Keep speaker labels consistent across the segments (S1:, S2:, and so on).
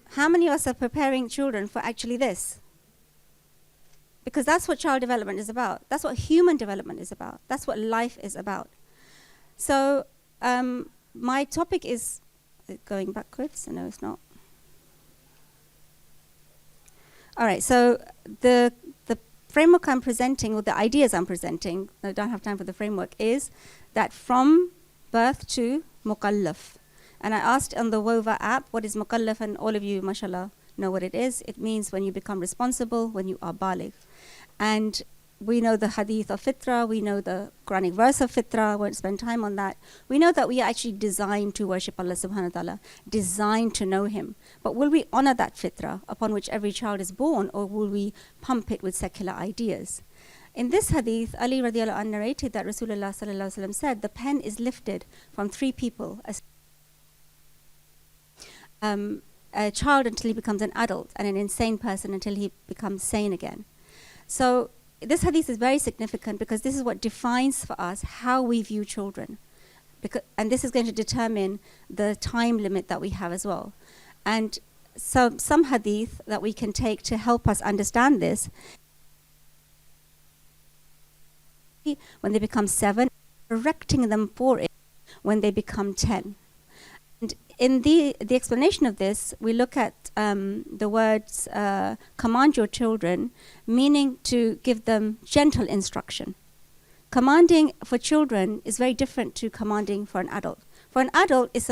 S1: How many of us are preparing children for actually this? Because that's what child development is about. That's what human development is about. That's what life is about. So my topic is going backwards. No, it's not. All right, so the framework I'm presenting, or the ideas I'm presenting, I don't have time for the framework, is that from birth to mukallaf. And I asked on the WOVA app, what is mukallaf? And all of you, mashallah, know what it is. It means when you become responsible, when you are baligh. And we know the hadith of fitrah, we know the Quranic verse of fitrah, I won't spend time on that. We know that we are actually designed to worship Allah subhanahu wa ta'ala, designed to know Him. But will we honor that fitrah upon which every child is born, or will we pump it with secular ideas? In this hadith, Ali radiallahu anh narrated that Rasulullah sallallahu alaihi wasallam said, the pen is lifted from three people. A child until he becomes an adult, and an insane person until he becomes sane again. So this hadith is very significant because this is what defines for us how we view children. And this is going to determine the time limit that we have as well. And so some hadith that we can take to help us understand this, when they become 7, correcting them for it when they become 10. And in the explanation of this, we look at the words command your children, meaning to give them gentle instruction. Commanding for children is very different to commanding for an adult. For an adult, it's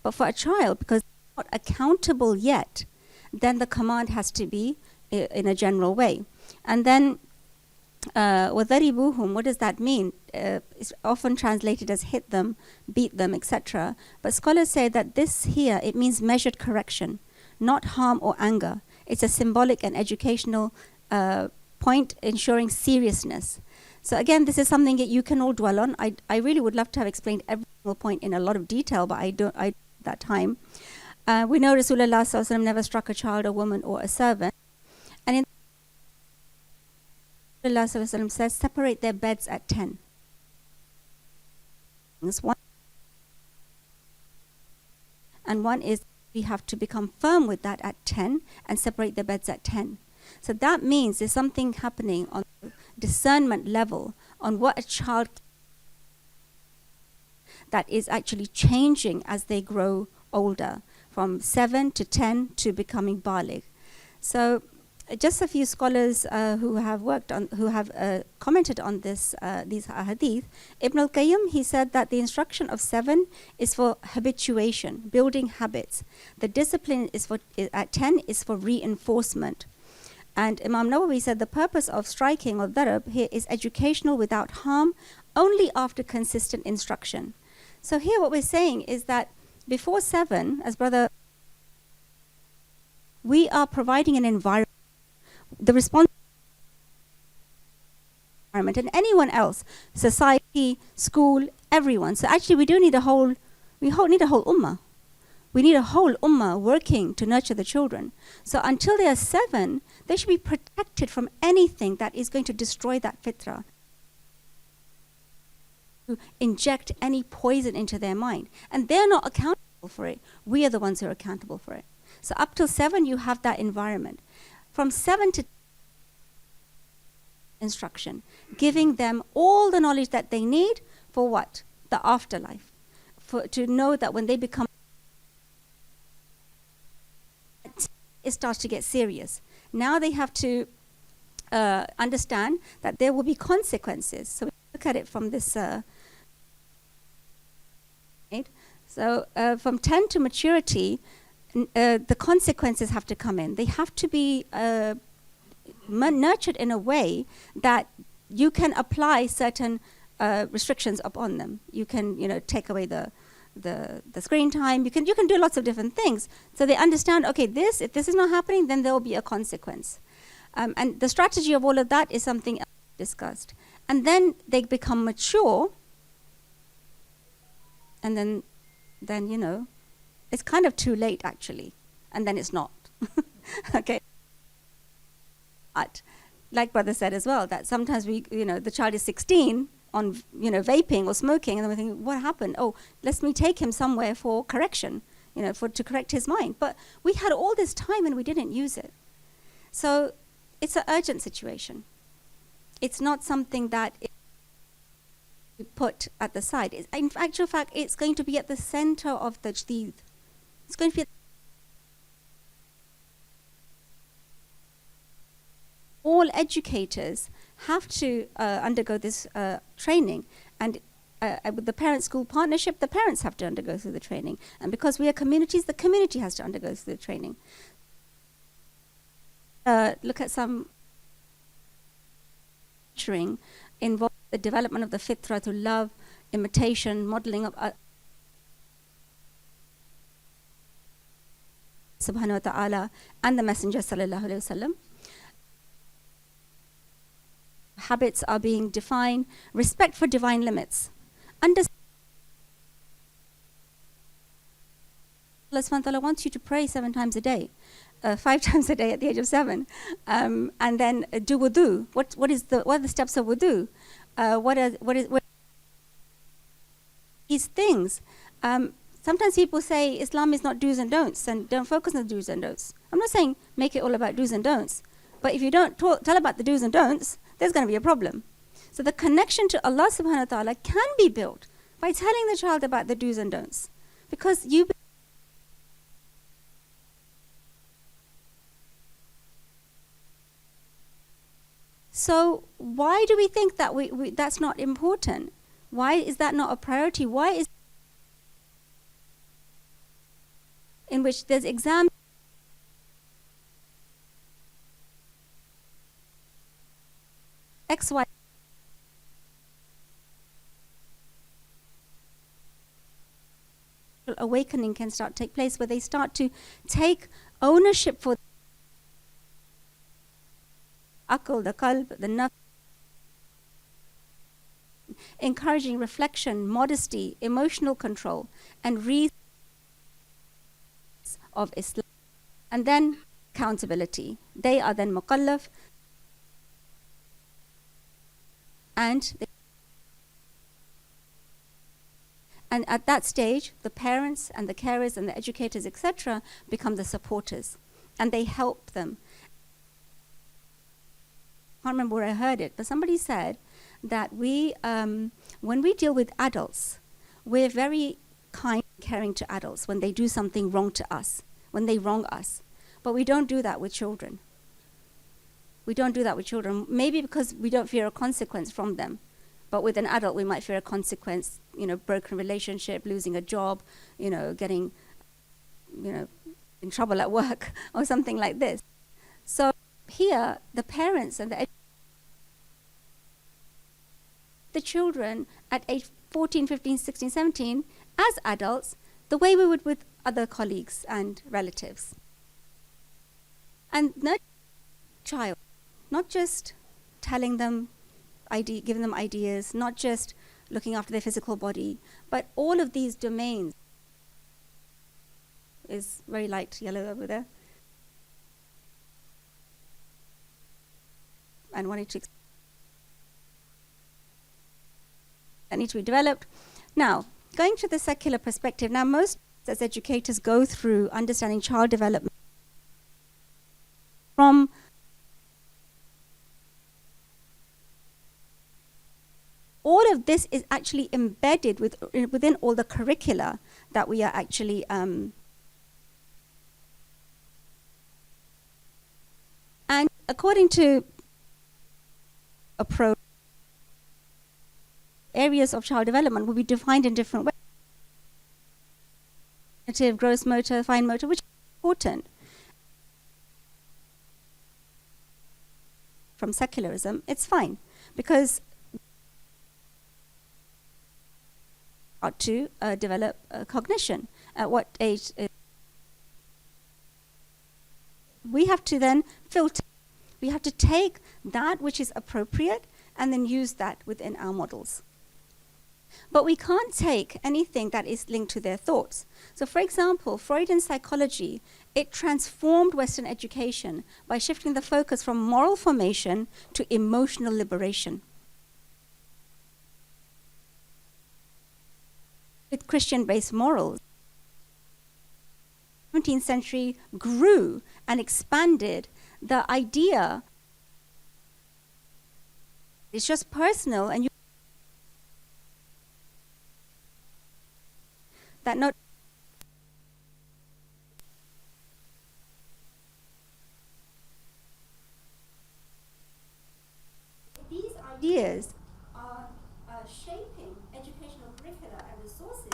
S1: but for a child, because they're not accountable yet, then the command has to be in a general way. And then وَضَرِبُوهُمْ, what does that mean? It's often translated as hit them, beat them, etc. But scholars say that this here, it means measured correction, not harm or anger. It's a symbolic and educational point ensuring seriousness. So again, this is something that you can all dwell on. I really would love to have explained every single point in a lot of detail, but I don't have that time. We know Rasulullah sallallahu alaihi wasallam never struck a child, a woman, or a servant. And in Rasulullah sallallahu alaihi wasallam says, separate their beds at 10. And one is we have to become firm with that at 10 and separate the beds at 10. So that means there's something happening on the discernment level on what a child that is actually changing as they grow older, from 7 to 10 to becoming baligh. So just a few scholars who have commented on these hadith. Ibn al-Qayyim, he said that the instruction of 7 is for habituation, building habits. The discipline is at 10 is for reinforcement. And Imam Nawawi said the purpose of striking or darab here is educational without harm, only after consistent instruction. So here what we're saying is that before 7, as brother, we are providing an environment, the response environment, and anyone else, society, school, everyone. So actually we need a whole ummah. We need a whole ummah working to nurture the children. So until they are 7, they should be protected from anything that is going to destroy that fitrah, to inject any poison into their mind. And they're not accountable for it. We are the ones who are accountable for it. So up till 7, you have that environment. From 7 to instruction, giving them all the knowledge that they need for what? The afterlife. To know that when they become, it starts to get serious. Now they have to understand that there will be consequences. So we look at it from this. So from 10 to maturity, the consequences have to come in. They have to be nurtured in a way that you can apply certain restrictions upon them. You can, take away the screen time. You can do lots of different things. So they understand, okay, if this is not happening, then there will be a consequence. And the strategy of all of that is something else discussed. And then they become mature. And then it's kind of too late actually. And then it's not. Okay. But like brother said as well, that sometimes the child is 16 on vaping or smoking, and then we're thinking, what happened? Oh, let me take him somewhere for correction, to correct his mind. But we had all this time and we didn't use it. So it's an urgent situation. It's not something that is put at the side. In actual fact, it's going to be at the center of the jdeed. It's going to be all educators have to undergo this training, and with the parent-school partnership, the parents have to undergo through the training, and because we are communities, the community has to undergo through the training. Look at some nurturing involve the development of the fitra to love, imitation, modeling of subhanahu wa ta'ala and the Messenger sallallahu alayhi wa sallam. Habits are being defined, respect for divine limits. Allah subhanahu wa ta'ala wants you to pray 7 times a day, 5 times a day at the age of 7, and then do wudu. What are the steps of wudu? What are these things? Sometimes people say Islam is not do's and don'ts, and don't focus on the do's and don'ts. I'm not saying make it all about do's and don'ts, but if you don't tell about the do's and don'ts, there's going to be a problem. So the connection to Allah subhanahu wa ta'ala can be built by telling the child about the do's and don'ts. Because so why do we think that that's not important? Why is that not a priority? Why is in which there's exams XY awakening can start to take place, where they start to take ownership for akal, the qalb, the nafs, encouraging reflection, modesty, emotional control, and reason of Islam, and then accountability. They are then muqallaf, and at that stage, the parents and the carers and the educators, etc., become the supporters, and they help them. I can't remember where I heard it, but somebody said that when we deal with adults, we're very kind and caring to adults when they do something wrong to us, when they wrong us. But we don't do that with children. We don't do that with children, maybe because we don't fear a consequence from them. But with an adult, we might fear a consequence, broken relationship, losing a job, getting, in trouble at work or something like this. So here, the parents and the children at age 14, 15, 16, 17, as adults, the way we would with other colleagues and relatives. And nurture child, not just telling them, giving them ideas, not just looking after their physical body, but all of these domains. Is very light yellow over there. And wanting to that need to be developed. Now, going to the secular perspective, now most as educators go through understanding child development from all of this is actually embedded within all the curricula that we are actually and according to approach, areas of child development will be defined in different ways. Cognitive, gross motor, fine motor, which is important. From secularism, it's fine because to develop cognition. At what age? We have to then filter. We have to take that which is appropriate and then use that within our models. But we can't take anything that is linked to their thoughts. So for example, Freudian psychology, it transformed Western education by shifting the focus from moral formation to emotional liberation. with Christian-based morals. 17th century grew and expanded the idea. It's just personal, and that not these ideas are shaping educational curricula and resources.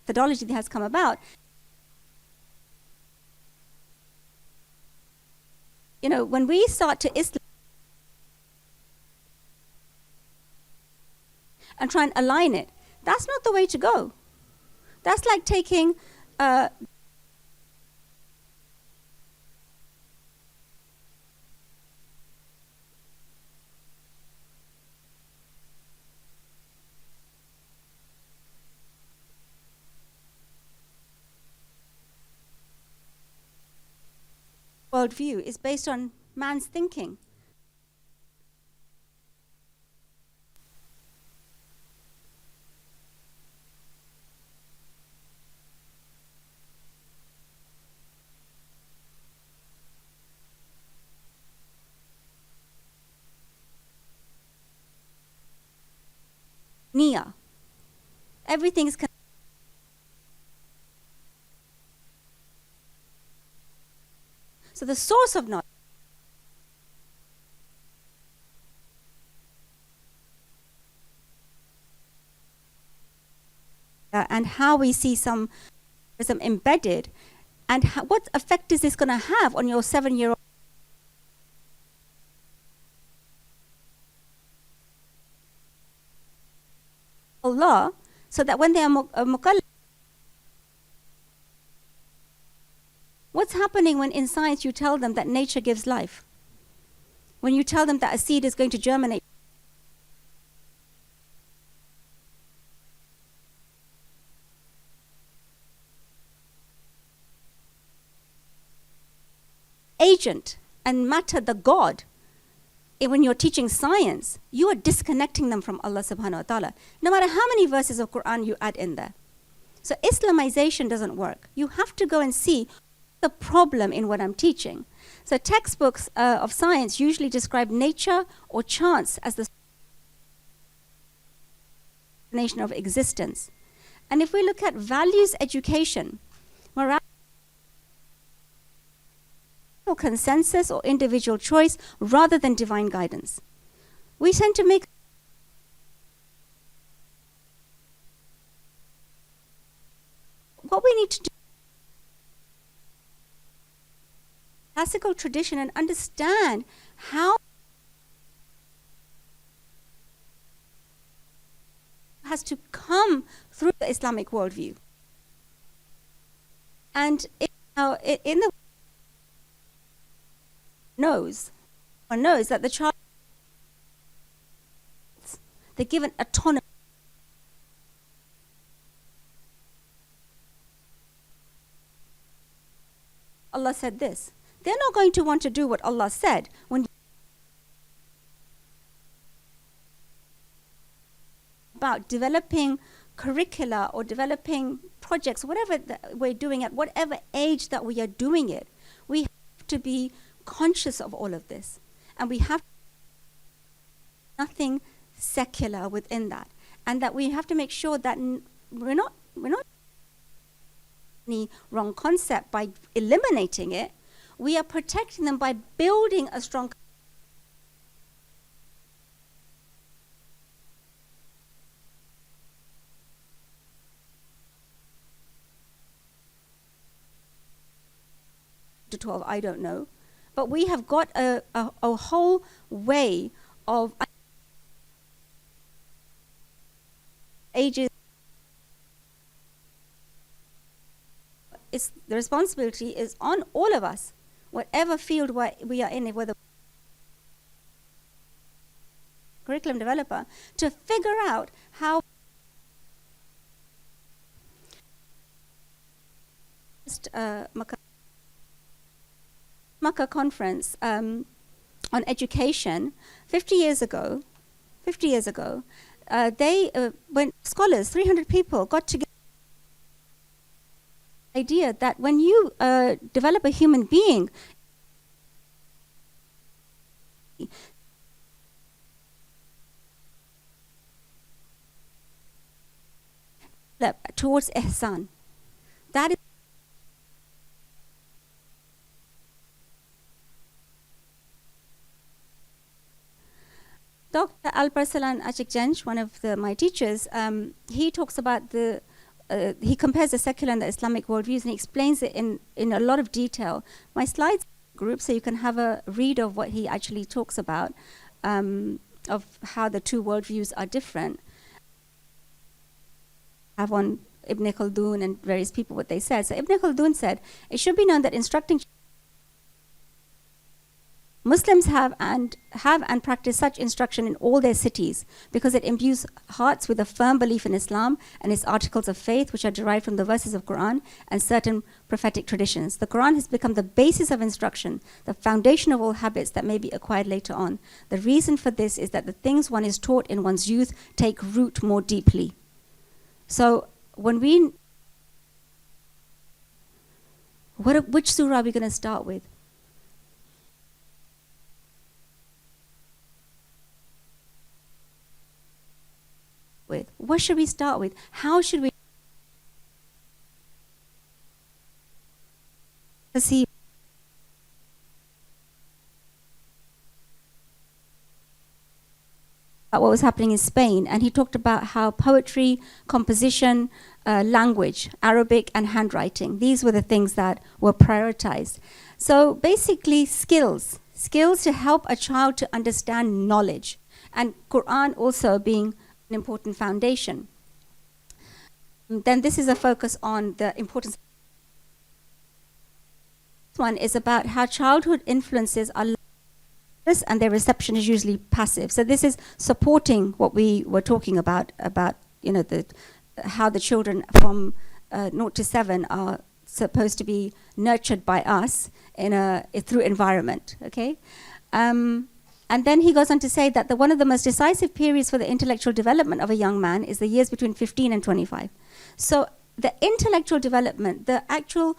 S1: Methodology that has come about. You know, when we start to and try and align it, that's not the way to go. That's like taking worldview is based on man's thinking. Nia. Everything's so the source of knowledge and how we see some embedded, and what effect is this going to have on your 7-year-old? Allah, so that when they are mukallaf, what's happening when in science you tell them that nature gives life? When you tell them that a seed is going to germinate? Agent and matter, the God, when you're teaching science, you are disconnecting them from Allah subhanahu wa ta'ala, no matter how many verses of Quran you add in there. So Islamization doesn't work. You have to go and see the problem in what I'm teaching. So textbooks of science usually describe nature or chance as the nation of existence. And if we look at values education, morality, consensus or individual choice rather than divine guidance, we tend to make what we need to do classical tradition and understand how has to come through the Islamic worldview. And in the knows that the child, they're given autonomy. Allah said this. They're not going to want to do what Allah said when about developing curricula or developing projects, whatever we're doing at whatever age that we are doing it. We have to be conscious of all of this, and we have nothing secular within that, and that we have to make sure that we're not any wrong concept by eliminating it. We are protecting them by building a strong to 12, I don't know. But we have got a whole way of ages. The responsibility is on all of us, whatever field we are in, whether curriculum developer, to figure out how Makkah conference on education 50 years ago, when scholars, 300 people, got together, the idea that when you develop a human being, towards ihsan, that is Dr. Alparslan Achikjanj, one of my teachers, he talks about he compares the secular and the Islamic worldviews, and he explains it in a lot of detail. My slides group, so you can have a read of what he actually talks about, of how the two worldviews are different. I have on Ibn Khaldun and various people what they said. So Ibn Khaldun said, it should be known that instructing Muslims have and practice such instruction in all their cities because it imbues hearts with a firm belief in Islam and its articles of faith, which are derived from the verses of Quran and certain prophetic traditions. The Quran has become the basis of instruction, the foundation of all habits that may be acquired later on. The reason for this is that the things one is taught in one's youth take root more deeply. So when which surah are we going to start with? What should we start with? How should we see what was happening in Spain? And he talked about how poetry, composition, language, Arabic and handwriting, these were the things that were prioritized. So basically skills to help a child to understand knowledge, and Quran also being an important foundation. Then this is a focus on the importance. This one is about how childhood influences are and their reception is usually passive. So this is supporting what we were talking about how the children from 0 to 7 are supposed to be nurtured by us through environment. Okay. And then he goes on to say that one of the most decisive periods for the intellectual development of a young man is the years between 15 and 25. So the intellectual development, the actual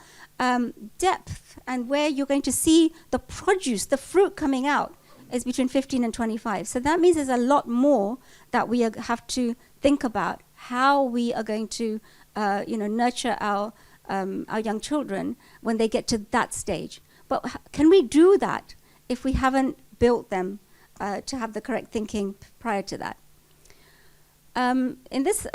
S1: depth, and where you're going to see the produce, the fruit coming out, is between 15 and 25. So that means there's a lot more that we have to think about, how we are going to nurture our young children when they get to that stage. But can we do that if we haven't built them to have the correct thinking prior to that? In this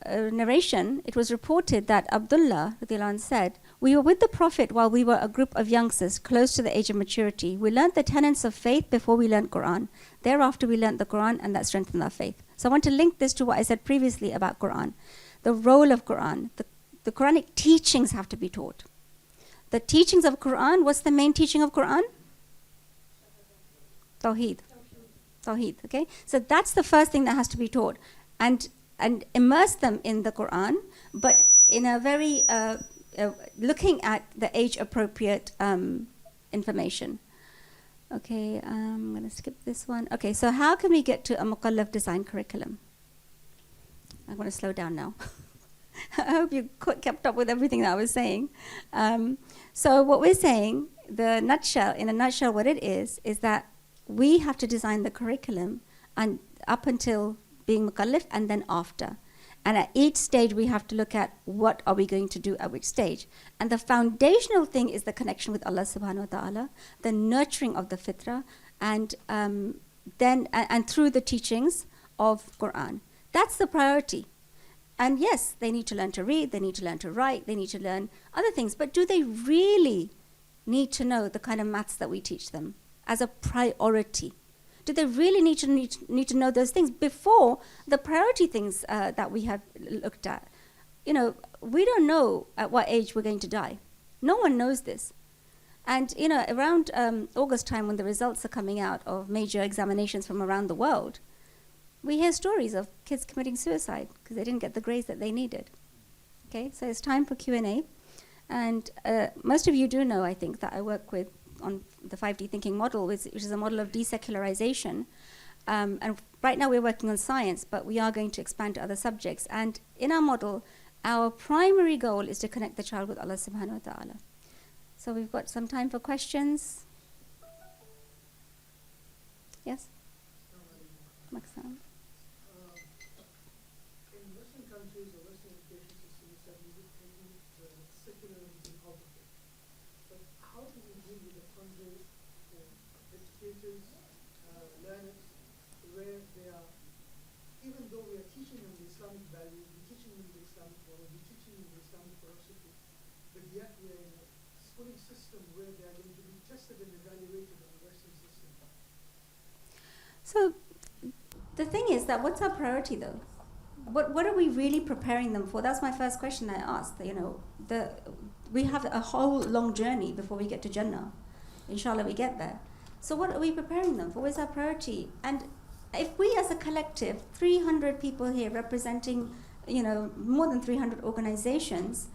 S1: narration, it was reported that Abdullah said, "We were with the Prophet while we were a group of youngsters close to the age of maturity. We learnt the tenets of faith before we learnt Quran. Thereafter, we learnt the Quran, and that strengthened our faith." So I want to link this to what I said previously about Quran. The role of Quran, the Quranic teachings have to be taught. The teachings of Quran, what's the main teaching of Quran? Tawheed, okay? So that's the first thing that has to be taught. And immerse them in the Quran, but in a very, looking at the age-appropriate information. Okay, I'm going to skip this one. Okay, so how can we get to a Mukallaf design curriculum? I'm going to slow down now. I hope you kept up with everything that I was saying. So what we're saying, in a nutshell, what it is that we have to design the curriculum and up until being mukallaf and then after. And at each stage we have to look at what are we going to do at which stage. And the foundational thing is the connection with Allah subhanahu wa ta'ala, the nurturing of the fitrah, and through the teachings of Quran. That's the priority. And yes, they need to learn to read, they need to learn to write, they need to learn other things, but do they really need to know the kind of maths that we teach them as a priority? Do they really need to know those things before the priority things that we have looked at? We don't know at what age we're going to die. No one knows this. And around August time, when the results are coming out of major examinations from around the world, we hear stories of kids committing suicide because they didn't get the grades that they needed. Okay, so it's time for Q&A. And most of you do know, I think, that I work with on the 5D thinking model, which is a model of desecularization. And right now we're working on science, but we are going to expand to other subjects. And in our model, our primary goal is to connect the child with Allah subhanahu wa ta'ala. So we've got some time for questions. Yes? Maxam.
S2: In Western countries or Western education systems that we would take the secularism out of it. But how do we deal with the convo for educators, learners, where they are, even though we are teaching them the Islamic values, we're teaching them the Islamic moral, we're teaching them the Islamic philosophy, but yet we are in a schooling system where they are going to be tested and evaluated on the Western system.
S1: So the thing is that what's our priority though? What are we really preparing them for? That's my first question I asked. You know, we have a whole long journey before we get to Jannah. Inshallah, we get there. So what are we preparing them for? What's our priority? And if we as a collective, 300 people here representing, you know, more than 300 organizations,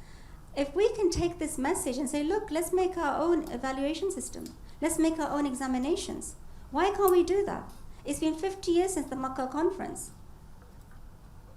S1: if we can take this message and say, look, let's make our own evaluation system. Let's make our own examinations. Why can't we do that? It's been 50 years since the Makkah conference.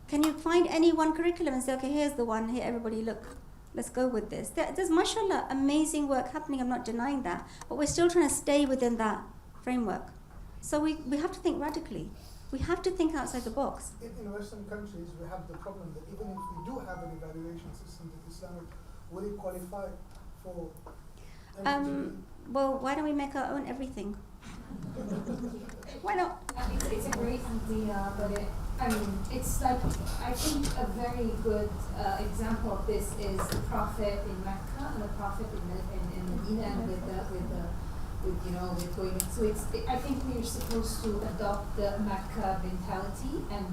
S1: Can you find any one curriculum and say, okay, here's the one, here, everybody look, let's go with this. There's, mashallah, amazing work happening, I'm not denying that, but we're still trying to stay within that framework. So we have to think radically. We have to think outside the box.
S2: In Western countries, we have the problem that even if we do have an evaluation system that Islamic, will it qualify for
S1: well, why don't we make our own everything? Why not?
S3: It's a great idea, but it's like, I think a very good example of this is the Prophet in Mecca and the Prophet in Medina, and with going. So I think we're supposed to adopt the Mecca mentality and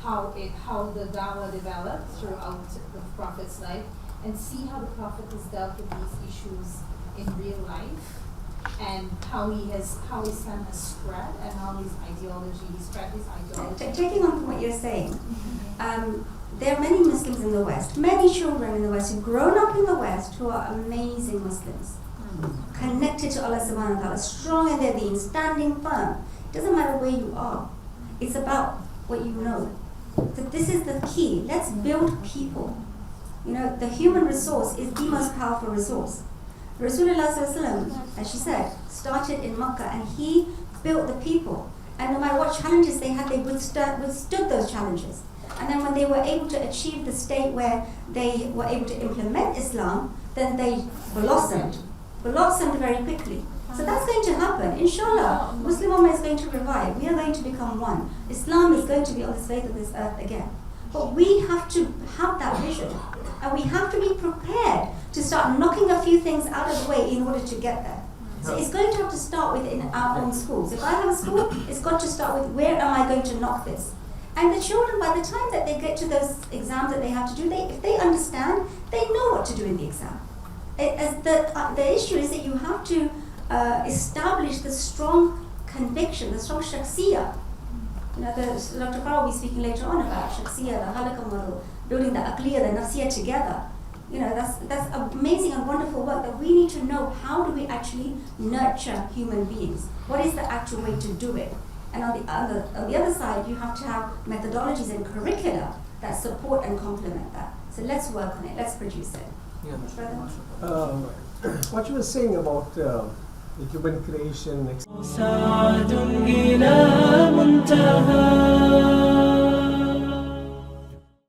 S3: how the Dawah developed throughout the Prophet's life, and see how the Prophet has dealt with these issues in real life, and how Islam has spread, and how his ideology, he spread his ideology.
S1: Taking on from what you're saying, there are many Muslims in the West, many children in the West who've grown up in the West who are amazing Muslims, connected to Allah subhanahu wa ta'ala, strong in their deen, standing firm. It doesn't matter where you are, it's about what you know. So this is the key. Let's build people. You know, the human resource is the most powerful resource. Rasulullah sallallahu alaihi wasallam, as she said, started in Makkah, and he built the people. And no matter what challenges they had, they withstood those challenges. And then when they were able to achieve the state where they were able to implement Islam, then they blossomed very quickly. So that's going to happen. Inshallah, Muslim Ummah is going to revive. We are going to become one. Islam is going to be on the face of this earth again. But we have to have that vision. And we have to be prepared to start knocking a few things out of the way in order to get there. So it's going to have to start within our own schools. If I have a school, it's got to start with, where am I going to knock this? And the children, by the time that they get to those exams that they have to do, if they understand, they know what to do in the exam. The issue is that you have to establish the strong conviction, the strong shakhsiyah. You know, Dr. Farah will be speaking later on about shakhsiyah, the halakha model, building the aqliyah, the nafsiyah together. You know, that's amazing and wonderful work that we need to know. How do we actually nurture human beings? What is the actual way to do it? And on the other side, you have to have methodologies and curricula that support and complement that. So let's work on it. Let's produce it.
S4: Yeah.
S5: What you were saying about the human creation.